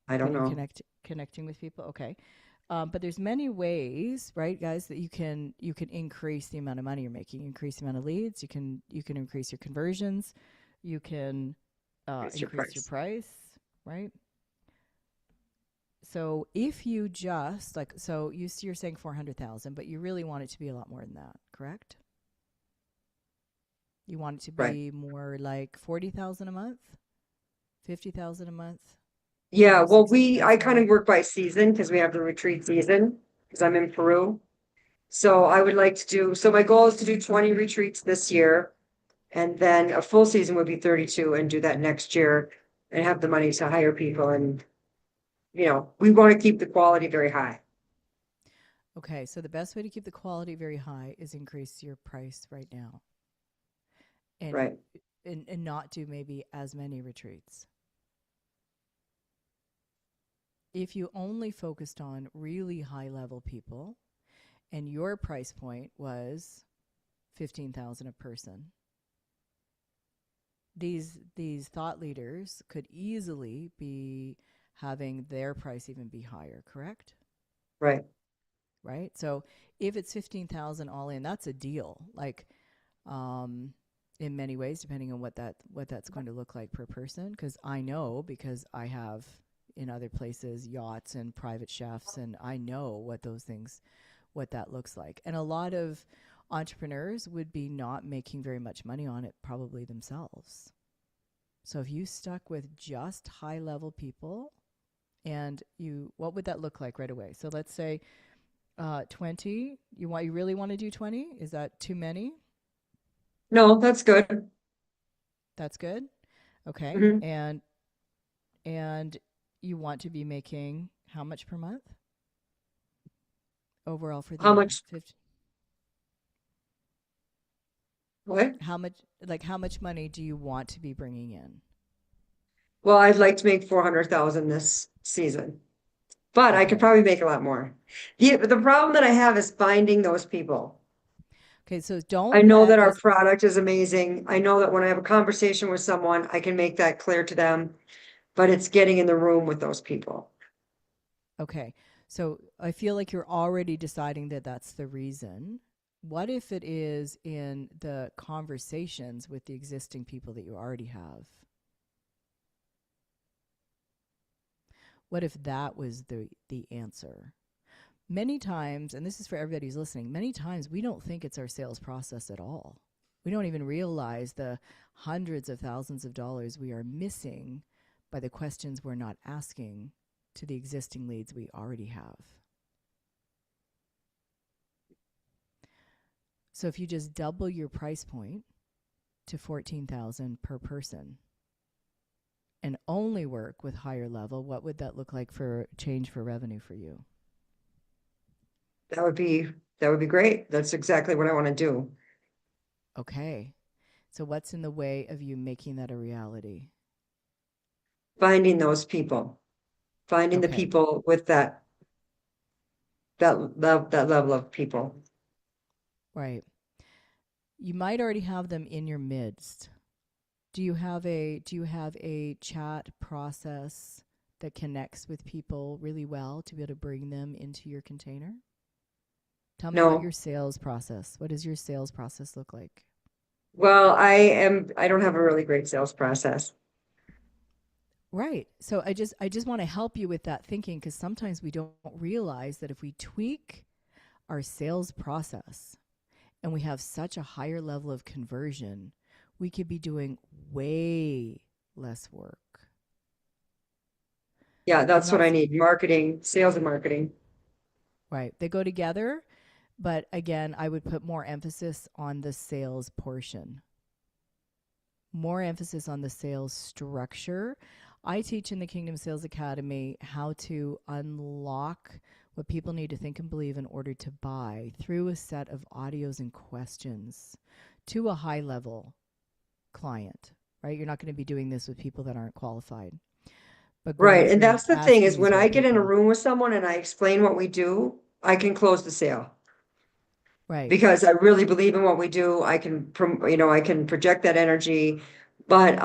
I don't when you're know. connecting with people? Okay. But there's many ways, right, guys, that you can increase the amount of money you're making, increase the amount of leads. You can increase your conversions, you can It's your increase your price. price, right? So if you just like, so you're saying 400,000, but you really want it to be a lot more than that, correct? You want it to Right. be more like 40,000 a month, 50,000 a month, Yeah, well, I 60,000 a kind of month. work by season because we have the retreat season because I'm in Peru. So I would like to so my goal is to do 20 retreats this year. And then a full season would be 32 and do that next year and have the money to hire people. And, we want to keep the quality very high. Okay, so the best way to keep the quality very high is increase your price right now and Right. not do maybe as many retreats. if you only focused on really high level people and your price point was 15,000 a person, these thought leaders could easily be having their price even be higher, correct? Right. Right? So if it's 15,000 all in, that's a deal. Like um in many ways, depending on what that's going to look like per person, because I know, because I have in other places yachts and private chefs, and I know what those things, what that looks like. And a lot of entrepreneurs would be not making very much money on it probably themselves. So if you stuck with just high level people, and you, what would that look like right away? So let's say 20, you really want to do 20? Is that too many? No, that's good. That's good. Okay. Hmm. And you want to be making how much per month overall for the How year? much? 50. What? How much, like how much money do you want to be bringing in? Well, I'd like to make 400,000 this season, but I could Okay. probably make a lot more. The problem that I have is finding those people. Okay, so I don't know let that our this. product is amazing. I know that when I have a conversation with someone, I can make that clear to them, but it's getting in the room with those people. Okay. So I feel like you're already deciding that that's the reason. What if it is in the conversations with the existing people that you already have? What if that was the answer? Many times, and this is for everybody who's listening, many times we don't think it's our sales process at all. We don't even realize the hundreds of thousands of dollars we are missing by the questions we're not asking to the existing leads we already have. So if you just double your price point to 14,000 per person and only work with higher level, what would that look like for change for revenue for you? That would be that would be great. That's exactly what I want to do. Okay. So what's in the way of you making that a reality? Finding those people, finding the Okay. people with that level of people. Right. You might already have them in your midst. Do you have a chat process that connects with people really well to be able to bring them into your container? Tell me about your No. sales process. What does your sales process look like? Well, I don't have a really great sales process. Right. So I just want to help you with that thinking, because sometimes we don't realize that if we tweak our sales process and we have such a higher level of conversion, we could be doing way less work. Yeah, It's that's what not I need. Marketing, sales and marketing. right. They go together, but again, I would put more emphasis on the sales portion, more emphasis on the sales structure. I teach in the Kingdom Sales Academy how to unlock what people need to think and believe in order to buy through a set of audios and questions to a high level client, right? You're not going to be doing this with people that aren't qualified, but going Right. And through and that's the thing asking is these when I right get in a people. room with someone and I explain what we do, I can close the sale Right. because I really believe in what we do. I can, I can project that energy, but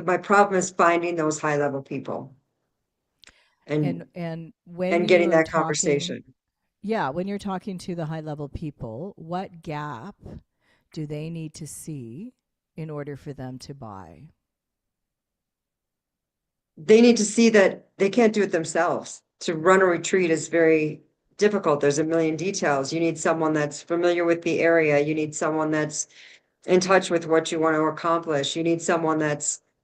my problem is finding those high level people And and and when and you getting are that talking, conversation. yeah, when you're talking to the high level people, what gap do they need to see in order for them to buy? They need to see that they can't do it themselves. To run a retreat is very difficult. There's a million details. You need someone that's familiar with the area. You need someone that's in touch with what you want to accomplish. You need someone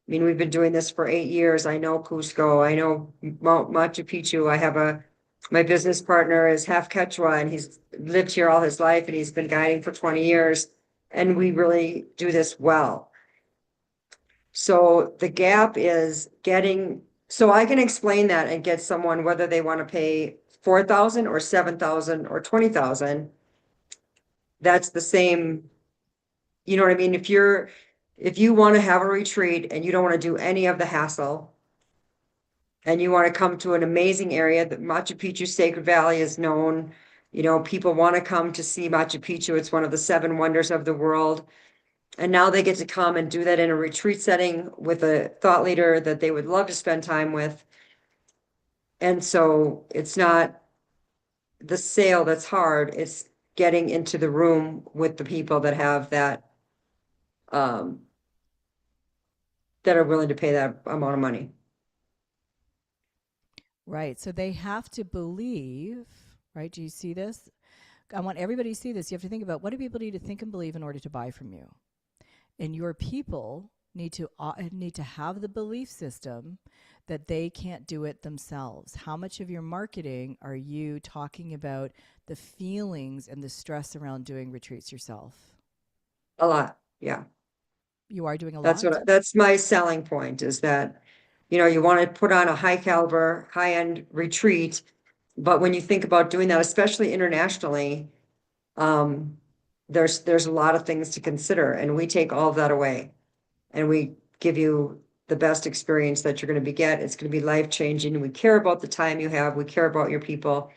we've been doing this for 8 years. I know Cusco. I know Machu Picchu. My business partner is half Quechua and he's lived here all his life and he's been guiding for 20 years. And we really do this well. So the gap is so I can explain that and get someone whether they want to pay 4,000 or 7,000 or 20,000. That's the same, you know what I mean? If you want to have a retreat and you don't want to do any of the hassle and you want to come to an amazing area, that Machu Picchu Sacred Valley is known. People want to come to see Machu Picchu. It's one of the seven wonders of the world. And now they get to come and do that in a retreat setting with a thought leader that they would love to spend time with. And so it's not the sale that's hard, it's getting into the room with the people that have um, that are willing to pay that amount of money. Right. So they have to believe, right? Do you see this? I want everybody to see this. You have to think about, what do people need to think and believe in order to buy from you? And your people need to have the belief system that they can't do it themselves. How much of your marketing are you talking about the feelings and the stress around doing retreats yourself? A lot, yeah. You are doing a lot? That's my selling point, is that, you want to put on a high caliber, high-end retreat, but when you think about doing that, especially internationally, um, there's a lot of things to consider, and we take all of that away. And we give you the best experience that you're going to get. It's going to be life-changing. We care about the time you have. We care about your people.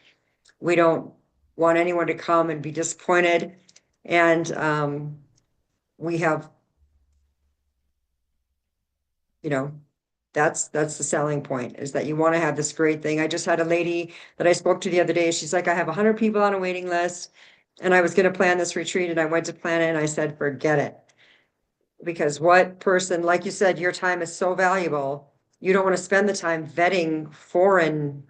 We don't want anyone to come and be disappointed. And we have, you know, that's the selling point, is that you want to have this great thing. I just had a lady that I spoke to the other day. She's like, I have 100 people on a waiting list, and I was going to plan this retreat, and I went to plan it, and I said, forget it. Because what person, like you said, your time is so valuable. You don't want to spend the time vetting foreign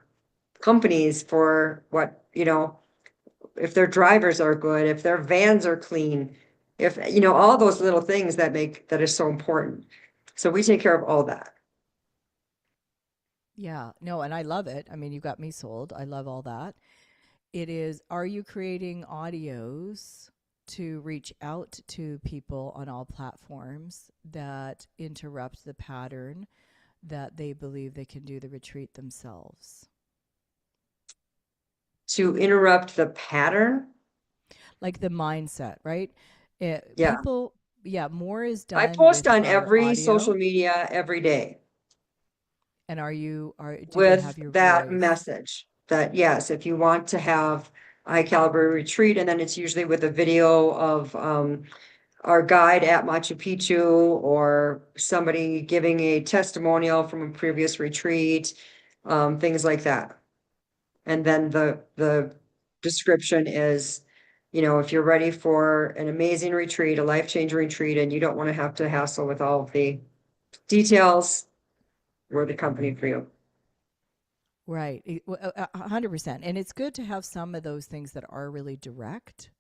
companies for what, if their drivers are good, if their vans are clean, if, all those little things that is so important. So we take care of all that. Yeah. No, and I love it. I mean, you got me sold. I love all that. It is, are you creating audios to reach out to people on all platforms that interrupt the pattern that they believe they can do the retreat themselves? To interrupt the pattern. Like the mindset, right? Yeah. People, yeah, more is I done post with on our every social audio. media every day And do they have with your that voice? message that, yes, if you want to have a high caliber retreat, and then it's usually with a video of our guide at Machu Picchu, or somebody giving a testimonial from a previous retreat, things like that. And then the description is, if you're ready for an amazing retreat, a life-changing retreat, and you don't want to have to hassle with all of the details, we're the company for you. Right. 100%. And it's good to have some of those things that are really direct.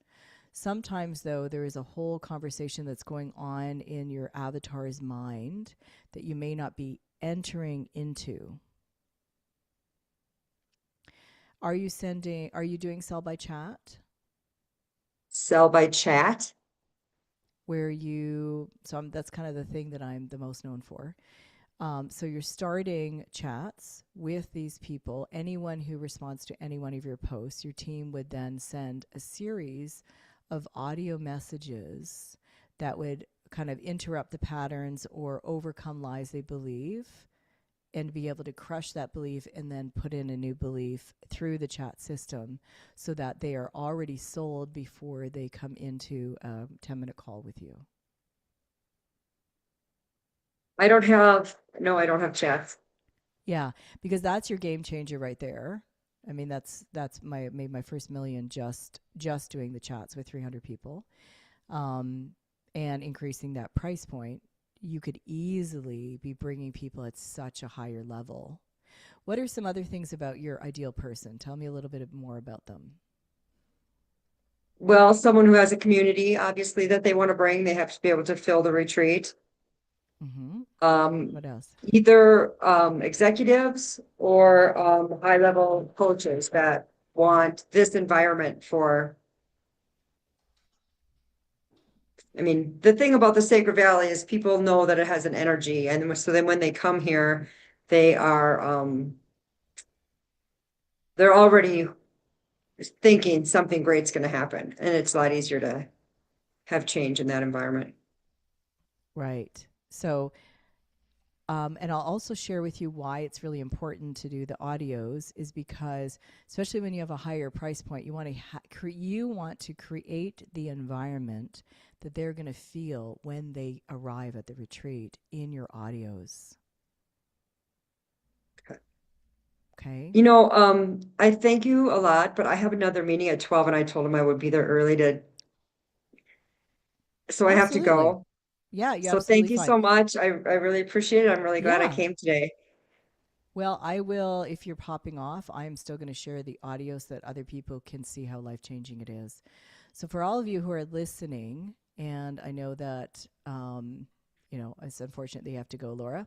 Sometimes, though, there is a whole conversation that's going on in your avatar's mind that you may not be entering into. Are you doing sell by chat? Sell by chat. That's kind of the thing that I'm the most known for. So you're starting chats with these people. Anyone who responds to any one of your posts, your team would then send a series of audio messages that would kind of interrupt the patterns or overcome lies they believe, and be able to crush that belief and then put in a new belief through the chat system, so that they are already sold before they come into a 10-minute call with you. No, I don't have chats. Yeah, because that's your game changer right there. I mean, that's made my first million just doing the chats with 300 people, and increasing that price point. You could easily be bringing people at such a higher level. What are some other things about your ideal person? Tell me a little bit more about them. Well, someone who has a community, obviously, that they want to bring, they have to be able to fill the retreat. Mm-hmm. Um, What else? Either executives or high-level coaches that want this environment for. I mean, the thing about the Sacred Valley is people know that it has an energy, and so then when they come here, they are they're already thinking something great's going to happen, and it's a lot easier to have change in that environment. Right. So And I'll also share with you why it's really important to do the audios is because, especially when you have a higher price point, you want to you want to create the environment that they're going to feel when they arrive at the retreat in your audios. Okay. I thank you a lot, but I have another meeting at 12 and I told him I would be there early so I have to Absolutely. go. Yeah, you're So thank absolutely you fine. so much. I really appreciate it. I'm really glad I Yeah. came today. Well, I will, if you're popping off, I am still going to share the audio so that other people can see how life changing it is. So, for all of you who are listening, and I know that, it's unfortunate that you have to go, Laura,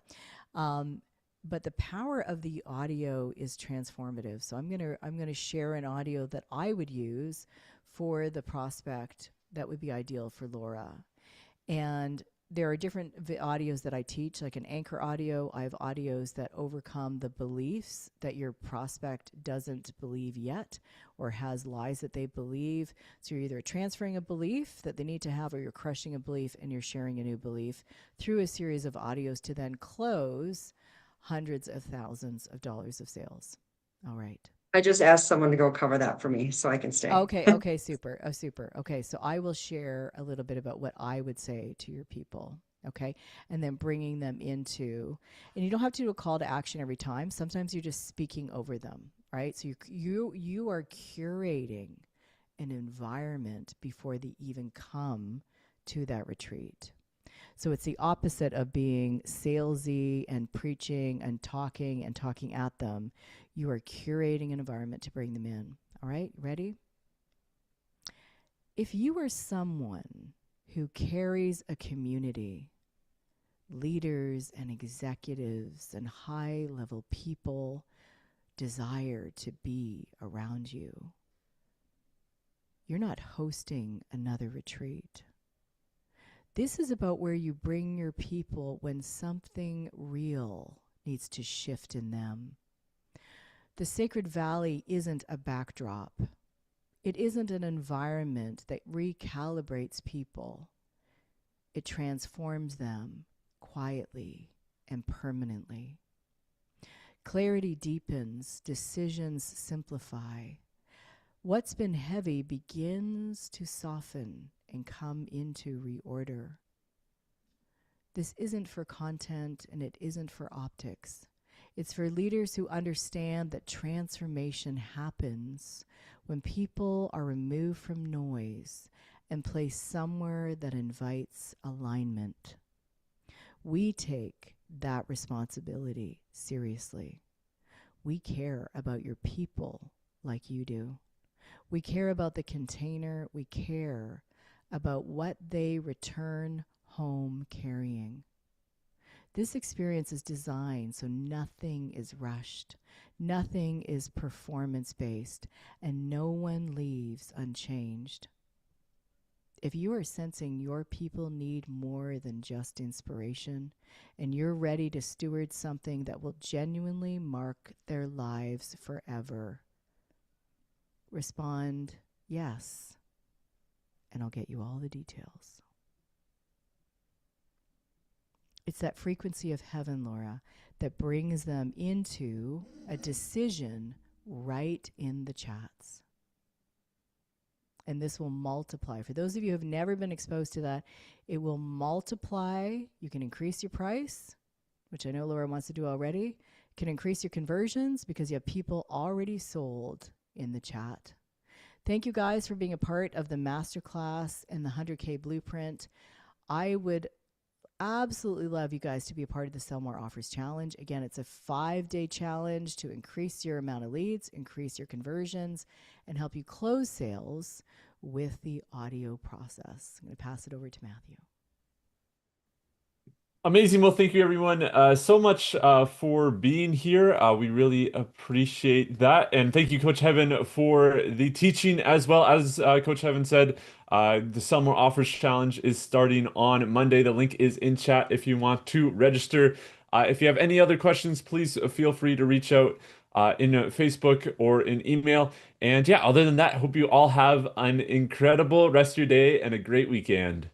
um, but the power of the audio is transformative. So, I'm gonna share an audio that I would use for the prospect that would be ideal for Laura. And there are different audios that I teach, like an anchor audio. I have audios that overcome the beliefs that your prospect doesn't believe yet or has lies that they believe. So you're either transferring a belief that they need to have or you're crushing a belief and you're sharing a new belief through a series of audios to then close hundreds of thousands of dollars of sales. All right. I just asked someone to go cover that for me so I can stay. Okay, okay, super. Oh, super. Okay, so I will share a little bit about what I would say to your people. Okay, and then bringing them into, and you don't have to do a call to action every time. Sometimes you're just speaking over them, right? So you are curating an environment before they even come to that retreat. So it's the opposite of being salesy and preaching and talking at them. You are curating an environment to bring them in. All right, ready? If you are someone who carries a community, leaders and executives and high level people desire to be around you, you're not hosting another retreat. This is about where you bring your people when something real needs to shift in them. The Sacred Valley isn't a backdrop. It isn't an environment that recalibrates people. It transforms them quietly and permanently. Clarity deepens, decisions simplify. What's been heavy begins to soften and come into reorder. This isn't for content and it isn't for optics. It's for leaders who understand that transformation happens when people are removed from noise and placed somewhere that invites alignment. We take that responsibility seriously. We care about your people like you do. We care about the container. We care about what they return home carrying. This experience is designed so nothing is rushed, nothing is performance-based, and no one leaves unchanged. If you are sensing your people need more than just inspiration, and you're ready to steward something that will genuinely mark their lives forever, respond yes, and I'll get you all the details. It's that frequency of heaven, Laura, that brings them into a decision right in the chats. And this will multiply. For those of you who have never been exposed to that, it will multiply. You can increase your price, which I know Laura wants to do already. You can increase your conversions because you have people already sold in the chat. Thank you guys for being a part of the Masterclass and the 100K Blueprint. I would absolutely love you guys to be a part of the Sell More Offers Challenge. Again, it's a 5-day challenge to increase your amount of leads, increase your conversions, and help you close sales with the audio process. I'm going to pass it over to Matthew. Amazing. Well, thank you everyone so much for being here. We really appreciate that. And thank you, Coach Heaven, for the teaching as well. As Coach Heaven said, the Sell More Offers Challenge is starting on Monday. The link is in chat if you want to register. If you have any other questions, please feel free to reach out in Facebook or in email. And yeah, other than that, hope you all have an incredible rest of your day and a great weekend.